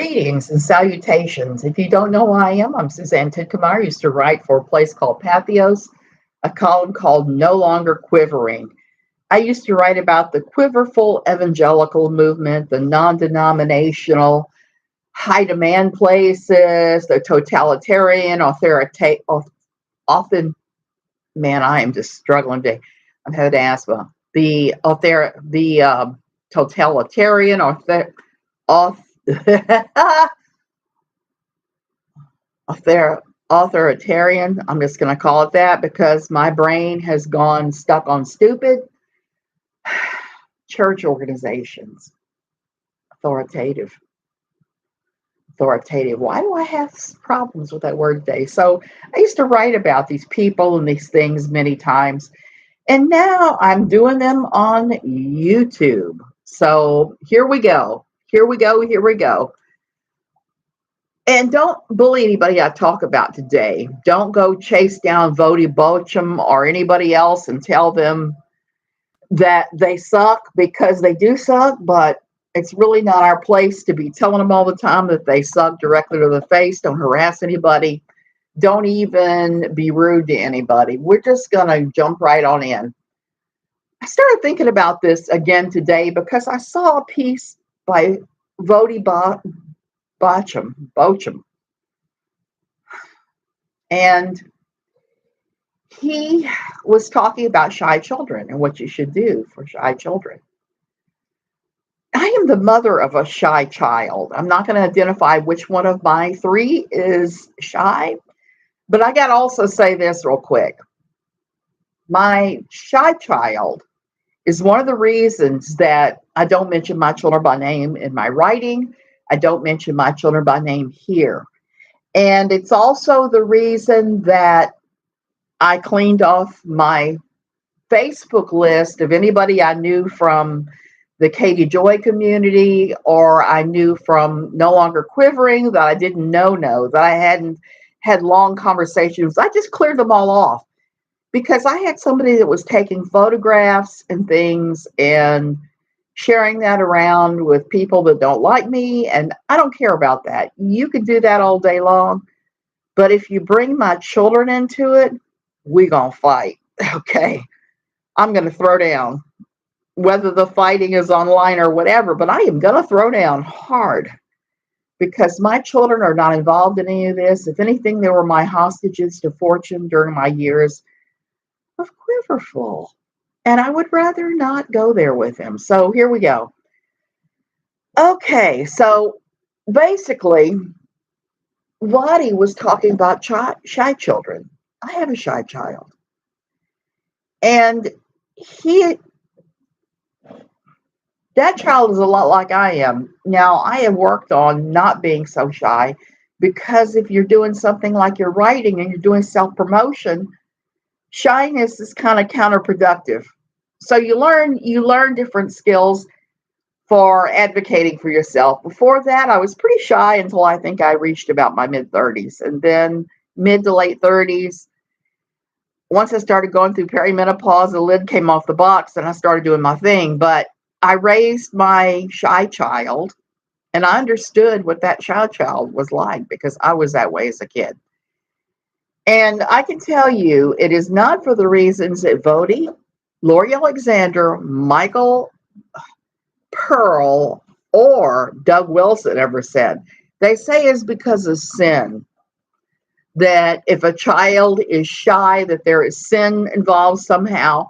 Greetings and salutations. If you don't know who I am, I'm Suzanne Tidkamar. I used to write for a place called Pathos, a column called No Longer Quivering. I used to write about the quiverful evangelical movement, the non-denominational, high-demand places, the totalitarian, often, man, I am just struggling today. I've had asthma. The totalitarian, author, authoritarian, I'm just going to call it that because my brain has gone stuck on stupid church organizations. Authoritative. Why do I have problems with that word today? So I used to write about these people and these things many times, and now I'm doing them on YouTube. So here we go. And don't bully anybody I talk about today. Don't go chase down Voddie Baucham or anybody else and tell them that they suck, because they do suck, but it's really not our place to be telling them all the time that they suck directly to the face. Don't harass anybody. Don't even be rude to anybody. We're just going to jump right on in. I started thinking about this again today because I saw a piece by Voddie Baucham. And he was talking about shy children and what you should do for shy children. I am the mother of a shy child. I'm not going to identify which one of my three is shy, but I got to also say this real quick. My shy child is one of the reasons that I don't mention my children by name in my writing. I don't mention my children by name here. And it's also the reason that I cleaned off my Facebook list of anybody I knew from the Katie Joy community, or I knew from No Longer Quivering, that I didn't know, that I hadn't had long conversations. I just cleared them all off because I had somebody that was taking photographs and things and sharing that around with people that don't like me. And I don't care about that. You can do that all day long. But if you bring my children into it, we're going to fight. Okay. I'm going to throw down, whether the fighting is online or whatever, but I am going to throw down hard because my children are not involved in any of this. If anything, they were my hostages to fortune during my years of quiverful. And I would rather not go there with them. So here we go. Okay, so basically, Voddie was talking about shy children. I have a shy child. And that child is a lot like I am. Now, I have worked on not being so shy, because if you're doing something like you're writing and you're doing self-promotion, shyness is kind of counterproductive. So you learn different skills for advocating for yourself. Before that, I was pretty shy until I think I reached about my mid-30s. And then mid to late 30s, once I started going through perimenopause, the lid came off the box and I started doing my thing. But I raised my shy child, and I understood what that shy child was like because I was that way as a kid. And I can tell you, it is not for the reasons that Voddie, Lori Alexander, Michael Pearl, or Doug Wilson ever said. They say it's because of sin. That if a child is shy, that there is sin involved somehow.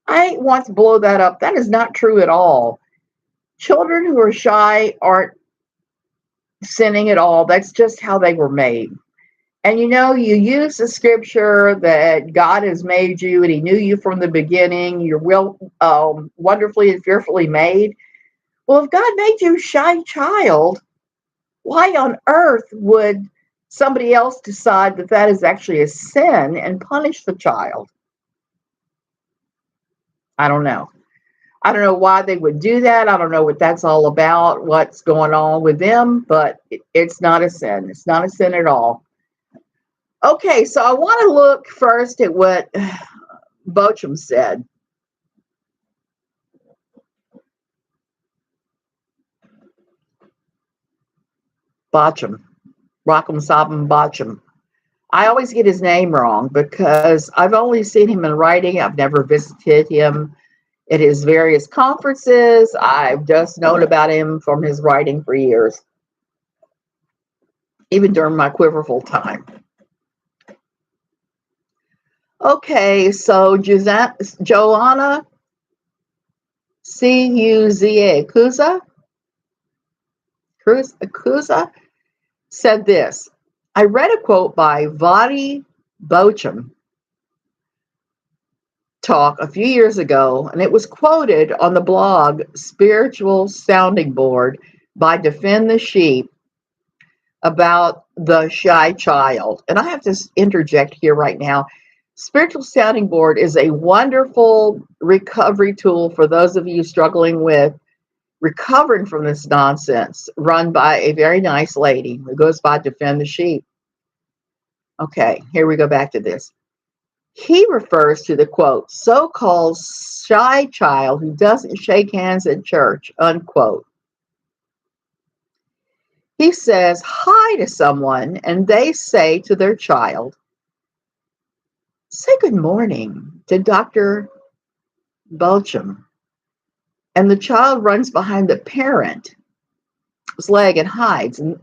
I want to blow that up. That is not true at all. Children who are shy aren't sinning at all. That's just how they were made. And you use the scripture that God has made you and he knew you from the beginning. You're wonderfully and fearfully made. Well, if God made you a shy child, why on earth would somebody else decide that that is actually a sin and punish the child? I don't know. I don't know why they would do that. I don't know what that's all about, what's going on with them, but it's not a sin. It's not a sin at all. Okay, so I want to look first at what Baucham said. Baucham, Rock'em Sobb'em Baucham. I always get his name wrong because I've only seen him in writing. I've never visited him at his various conferences. I've just known about him from his writing for years, even during my quiverful time. Okay, so Joanna Cuza said this. I read a quote by Voddie Baucham talk a few years ago, and it was quoted on the blog Spiritual Sounding Board by Defend the Sheep about the shy child. And I have to interject here right now. Spiritual Sounding Board is a wonderful recovery tool for those of you struggling with recovering from this nonsense, run by a very nice lady who goes by Defend the Sheep. Okay, here we go back to this. He refers to the quote, so-called shy child who doesn't shake hands at church, unquote. He says hi to someone and they say to their child, say good morning to Dr. Baucham. And the child runs behind the parent's leg and hides. And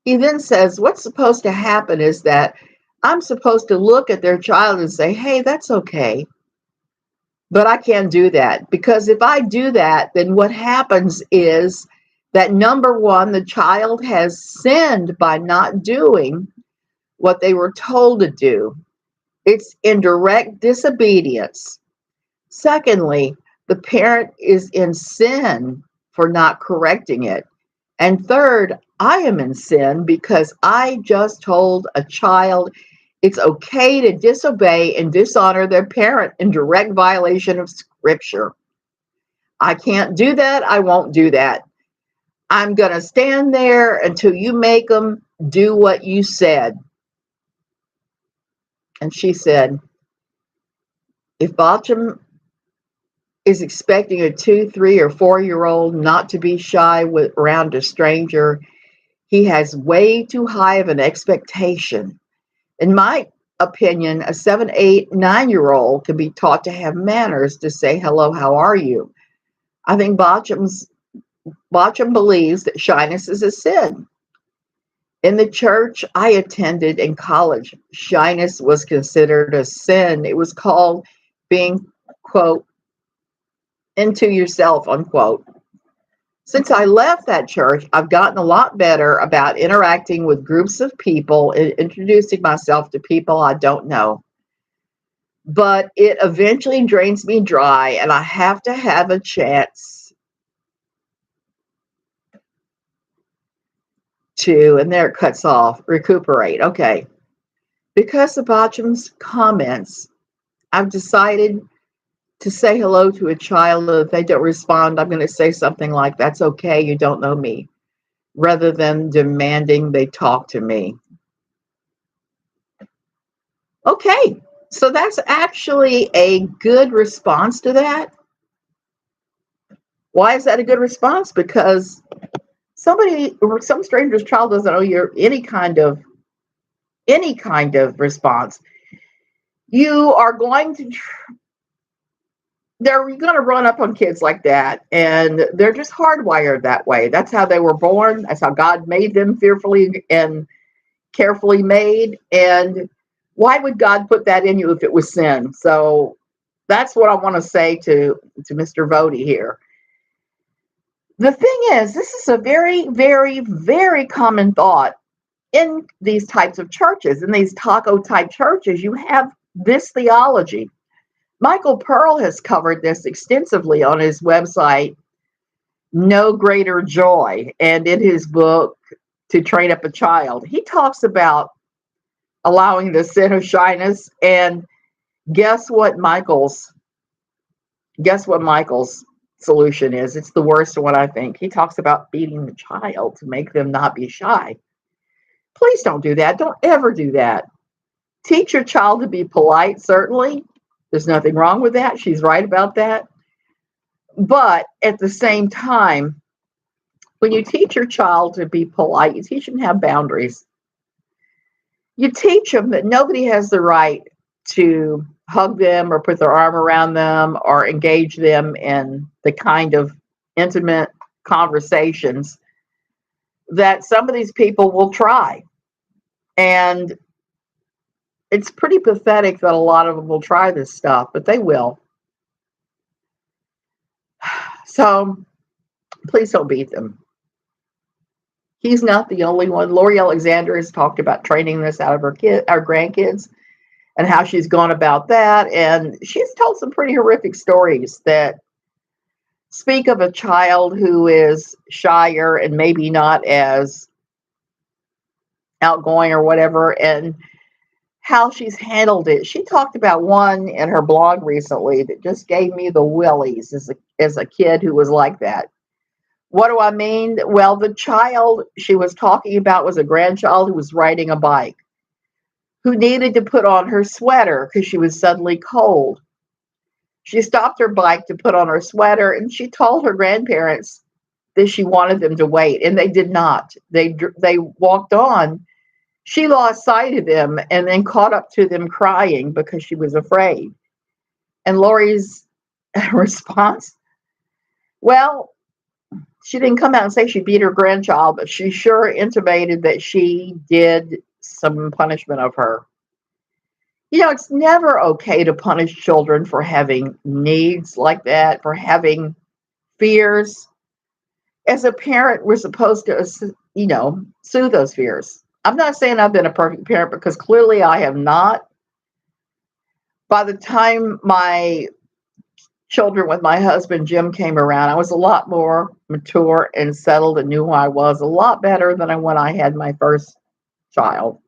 he then says, what's supposed to happen is that I'm supposed to look at their child and say, hey, that's okay. But I can't do that, because if I do that, then what happens is that, number one, the child has sinned by not doing what they were told to do. It's in direct disobedience. Secondly, the parent is in sin for not correcting it. And third, I am in sin because I just told a child it's okay to disobey and dishonor their parent in direct violation of Scripture. I can't do that. I won't do that. I'm going to stand there until you make them do what you said. And she said, if Baucham is expecting a 2, 3, or 4-year-old not to be shy around a stranger, he has way too high of an expectation. In my opinion, a 7, 8, 9-year-old can be taught to have manners, to say hello, how are you? I think Baucham believes that shyness is a sin. In the church I attended in college, shyness was considered a sin. It was called being, quote, into yourself, unquote. Since I left that church, I've gotten a lot better about interacting with groups of people and introducing myself to people I don't know. But it eventually drains me dry, and I have to have a chance to, and there it cuts off, recuperate. Okay. Because of Baucham's comments, I've decided to say hello to a child. If they don't respond, I'm going to say something like, that's okay, you don't know me, rather than demanding they talk to me. Okay, so that's actually a good response to that. Why is that a good response? Because somebody or some stranger's child doesn't owe you any kind of response. You are going to they're going to run up on kids like that, and they're just hardwired that way. That's how they were born. That's how God made them, fearfully and carefully made. And why would God put that in you if it was sin? So that's what I want to say to Mr. Voddie here. The thing is, this is a very, very, very common thought in these types of churches. In these taco type churches, you have this theology. Michael Pearl has covered this extensively on his website, No Greater Joy, and in his book, To Train Up a Child. He talks about allowing the sin of shyness, and guess what Michael's solution is? It's the worst one, I think. He talks about beating the child to make them not be shy. Please don't do that. Don't ever do that. Teach your child to be polite, certainly. There's nothing wrong with that. She's right about that. But at the same time, When you teach your child to be polite, you teach them to have boundaries. You teach them that nobody has the right to hug them or put their arm around them or engage them in the kind of intimate conversations that some of these people will try. And it's pretty pathetic that a lot of them will try this stuff, but they will. So please don't beat them. He's not the only one. Lori Alexander has talked about training this out of our grandkids, and how she's gone about that. And she's told some pretty horrific stories that speak of a child who is shyer and maybe not as outgoing or whatever, and how she's handled it. She talked about one in her blog recently that just gave me the willies as a kid who was like that. What do I mean? Well, the child she was talking about was a grandchild who was riding a bike, who needed to put on her sweater because she was suddenly cold. She stopped her bike to put on her sweater, and she told her grandparents that she wanted them to wait, and they did not. They walked on. She lost sight of them and then caught up to them crying because she was afraid. And Lori's response, well, she didn't come out and say she beat her grandchild, but she sure intimated that she did some punishment of her. You know, it's never okay to punish children for having needs like that, for having fears. As a parent, we're supposed to, soothe those fears. I'm not saying I've been a perfect parent, because clearly I have not. By the time my children with my husband Jim came around, I was a lot more mature and settled and knew who I was a lot better than when I had my first child.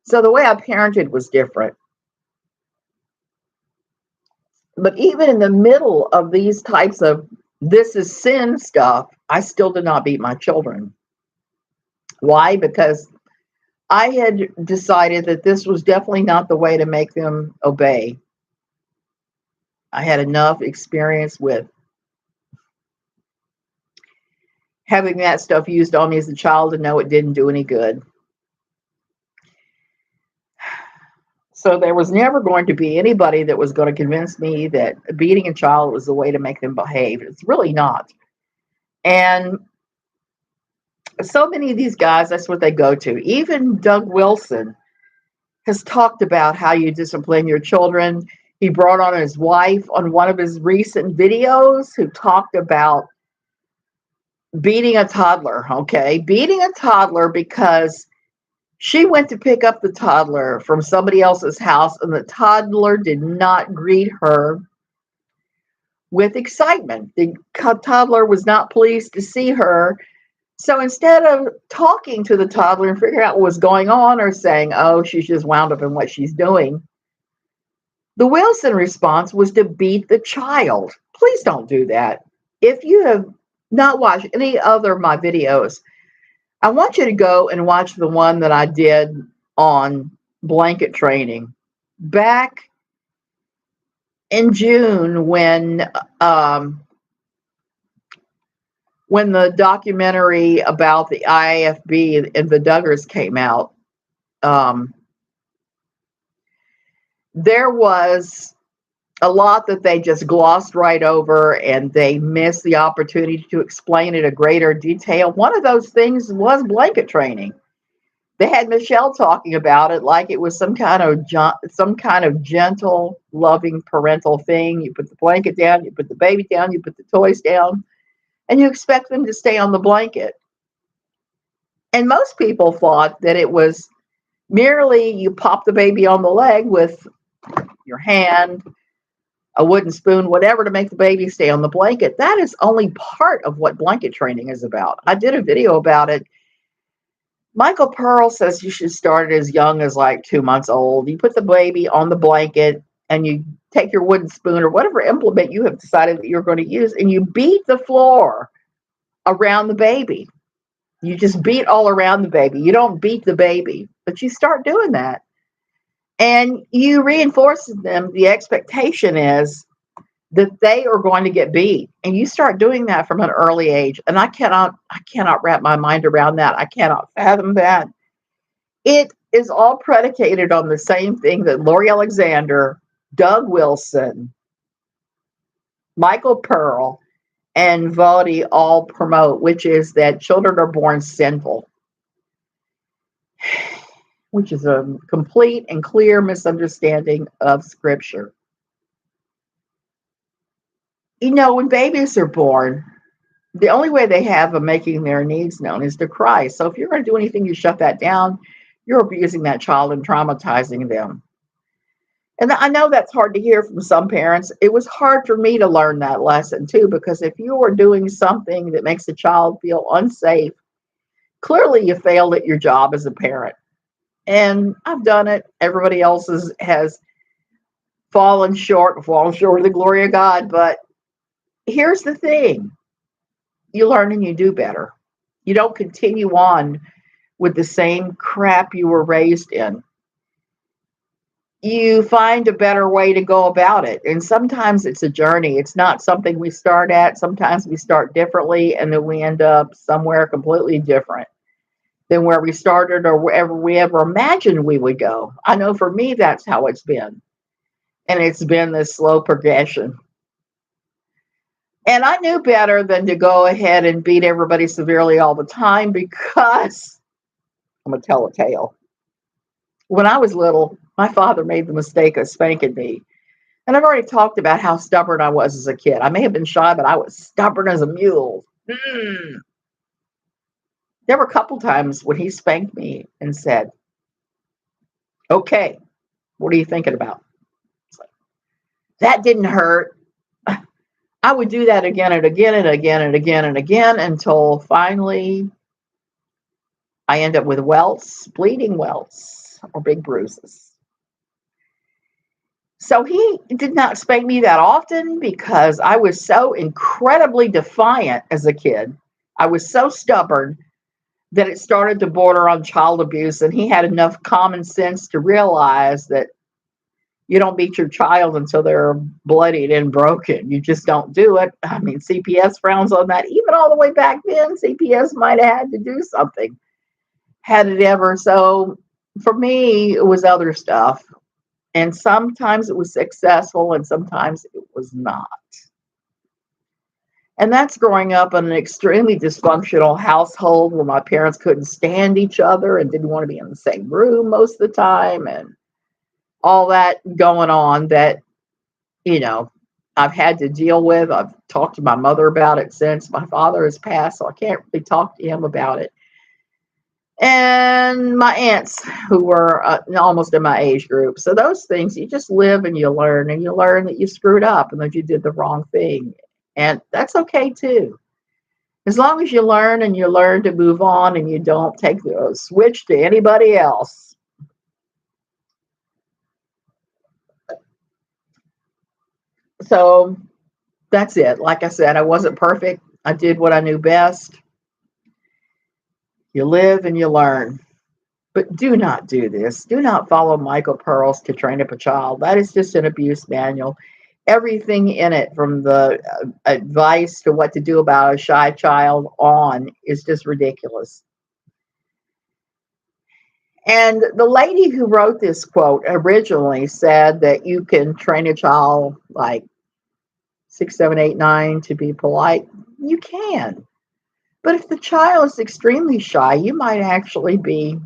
So the way I parented was different. But even in the middle of these types of this is sin stuff, I still did not beat my children. Why? Because I had decided that this was definitely not the way to make them obey. I had enough experience with having that stuff used on me as a child to know it didn't do any good. So there was never going to be anybody that was going to convince me that beating a child was the way to make them behave. It's really not. And so many of these guys, that's what they go to. Even Doug Wilson has talked about how you discipline your children. He brought on his wife on one of his recent videos who talked about beating a toddler, okay? Beating a toddler because she went to pick up the toddler from somebody else's house, and the toddler did not greet her with excitement. The toddler was not pleased to see her. So instead of talking to the toddler and figuring out what was going on, or saying, oh, she's just wound up in what she's doing, the Wilson response was to beat the child. Please don't do that. If you have not watched any other of my videos, I want you to go and watch the one that I did on blanket training back in June when the documentary about the IFB and the Duggars came out. There was a lot that they just glossed right over, and they missed the opportunity to explain it in greater detail. One of those things was blanket training. They had Michelle talking about it like it was some kind of gentle, loving parental thing. You put the blanket down, you put the baby down, you put the toys down, and you expect them to stay on the blanket. And most people thought that it was merely you pop the baby on the leg with your hand, a wooden spoon, whatever, to make the baby stay on the blanket. That is only part of what blanket training is about. I did a video about it. Michael Pearl says you should start it as young as like 2 months old. You put the baby on the blanket, and you take your wooden spoon or whatever implement you have decided that you're going to use, and you beat the floor around the baby. You just beat all around the baby. You don't beat the baby, but you start doing that. And you reinforce them. The expectation is that they are going to get beat. And you start doing that from an early age. And I cannot wrap my mind around that. I cannot fathom that. It is all predicated on the same thing that Lori Alexander, Doug Wilson, Michael Pearl, and Voddie all promote, which is that children are born sinful, which is a complete and clear misunderstanding of Scripture. When babies are born, the only way they have of making their needs known is to cry. So if you're going to do anything, you shut that down, you're abusing that child and traumatizing them. And I know that's hard to hear from some parents. It was hard for me to learn that lesson too, because if you are doing something that makes a child feel unsafe, clearly you failed at your job as a parent. And I've done it. Everybody else has fallen short of the glory of God. But here's the thing. You learn and you do better. You don't continue on with the same crap you were raised in. You find a better way to go about it. And sometimes it's a journey. It's not something we start at. Sometimes we start differently and then we end up somewhere completely different than where we started or wherever we ever imagined we would go. I know for me, that's how it's been. And it's been this slow progression. And I knew better than to go ahead and beat everybody severely all the time, because I'm going to tell a tale. When I was little, my father made the mistake of spanking me. And I've already talked about how stubborn I was as a kid. I may have been shy, but I was stubborn as a mule. There were a couple times when he spanked me and said, "Okay, what are you thinking about?" It's like, that didn't hurt. I would do that again and again and again and again and again until finally I end up with welts, bleeding welts, or big bruises. So he did not spank me that often because I was so incredibly defiant as a kid. I was so stubborn that it started to border on child abuse. And he had enough common sense to realize that you don't beat your child until they're bloodied and broken. You just don't do it. I mean, CPS frowns on that. Even all the way back then, CPS might have had to do something, had it ever. So for me, it was other stuff. And sometimes it was successful and sometimes it was not. And that's growing up in an extremely dysfunctional household where my parents couldn't stand each other and didn't want to be in the same room most of the time, and all that going on that, I've had to deal with. I've talked to my mother about it since. My father has passed, so I can't really talk to him about it. And my aunts, who were almost in my age group. So those things, you just live and you learn that you screwed up and that you did the wrong thing. And that's okay too. As long as you learn and you learn to move on and you don't take the switch to anybody else. So that's it. Like I said, I wasn't perfect. I did what I knew best. You live and you learn. But do not do this. Do not follow Michael Pearl's To Train Up a Child. That is just an abuse manual. Everything in it, from the advice to what to do about a shy child on, is just ridiculous. And the lady who wrote this quote originally said that you can train a child like 6, 7, 8, 9 to be polite. You can. But if the child is extremely shy, you might actually be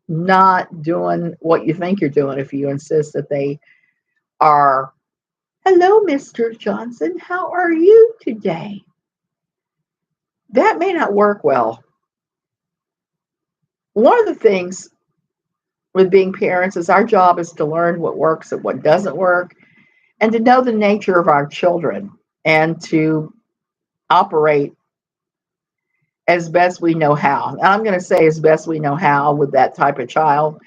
not doing what you think you're doing if you insist that they are, "Hello, Mr. Johnson, how are you today?" That may not work well. One of the things with being parents is our job is to learn what works and what doesn't work, and to know the nature of our children, and to operate as best we know how. And I'm going to say as best we know how with that type of child,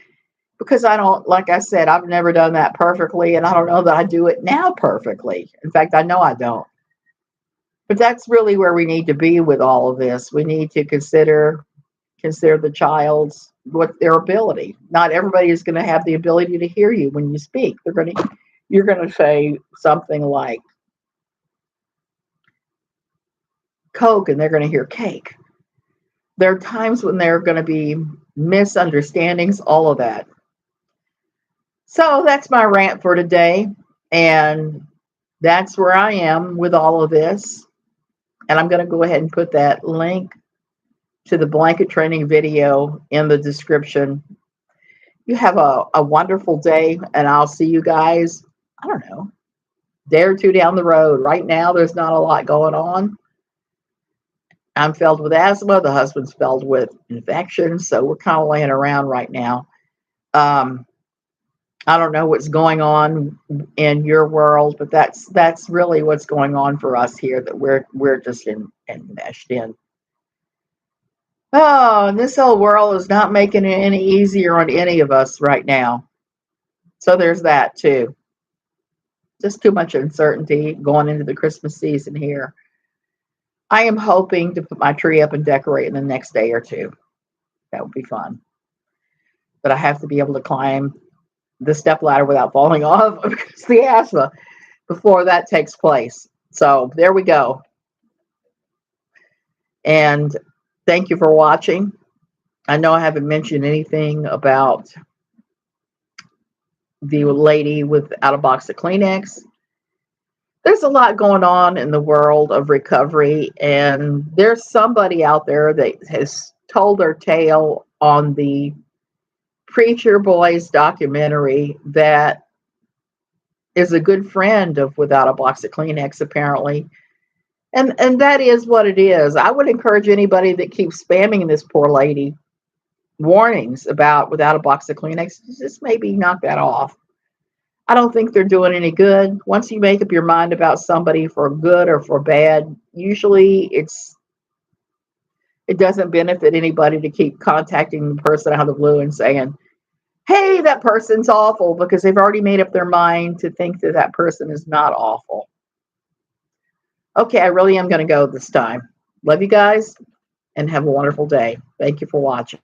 because I don't, like I said, I've never done that perfectly, and I don't know that I do it now perfectly. In fact, I know I don't. But that's really where we need to be with all of this. We need to consider the child's, what their ability. Not everybody is going to have the ability to hear you when you speak. You're going to say something like, Coke and they're going to hear cake. There are times when there are going to be misunderstandings, all of that. So that's my rant for today. And that's where I am with all of this. And I'm going to go ahead and put that link to the blanket training video in the description. You have a wonderful day, and I'll see you guys, I don't know, a day or two down the road. Right now, there's not a lot going on. I'm filled with asthma. The husband's filled with infections. So we're kind of laying around right now. I don't know what's going on in your world, but that's really what's going on for us here, that we're just enmeshed in. Oh, and this whole world is not making it any easier on any of us right now. So there's that too. Just too much uncertainty going into the Christmas season here. I am hoping to put my tree up and decorate in the next day or two. That would be fun. But I have to be able to climb the step ladder without falling off because the asthma before that takes place. So there we go. And thank you for watching. I know I haven't mentioned anything about the lady without a box of Kleenex. There's a lot going on in the world of recovery, and there's somebody out there that has told their tale on the Preacher Boys documentary that is a good friend of Without a Box of Kleenex, apparently. And that is what it is. I would encourage anybody that keeps spamming this poor lady warnings about Without a Box of Kleenex, just maybe knock that off. I don't think they're doing any good. Once you make up your mind about somebody for good or for bad, usually it doesn't benefit anybody to keep contacting the person out of the blue and saying, hey, that person's awful, because they've already made up their mind to think that that person is not awful. Okay, I really am going to go this time. Love you guys and have a wonderful day. Thank you for watching.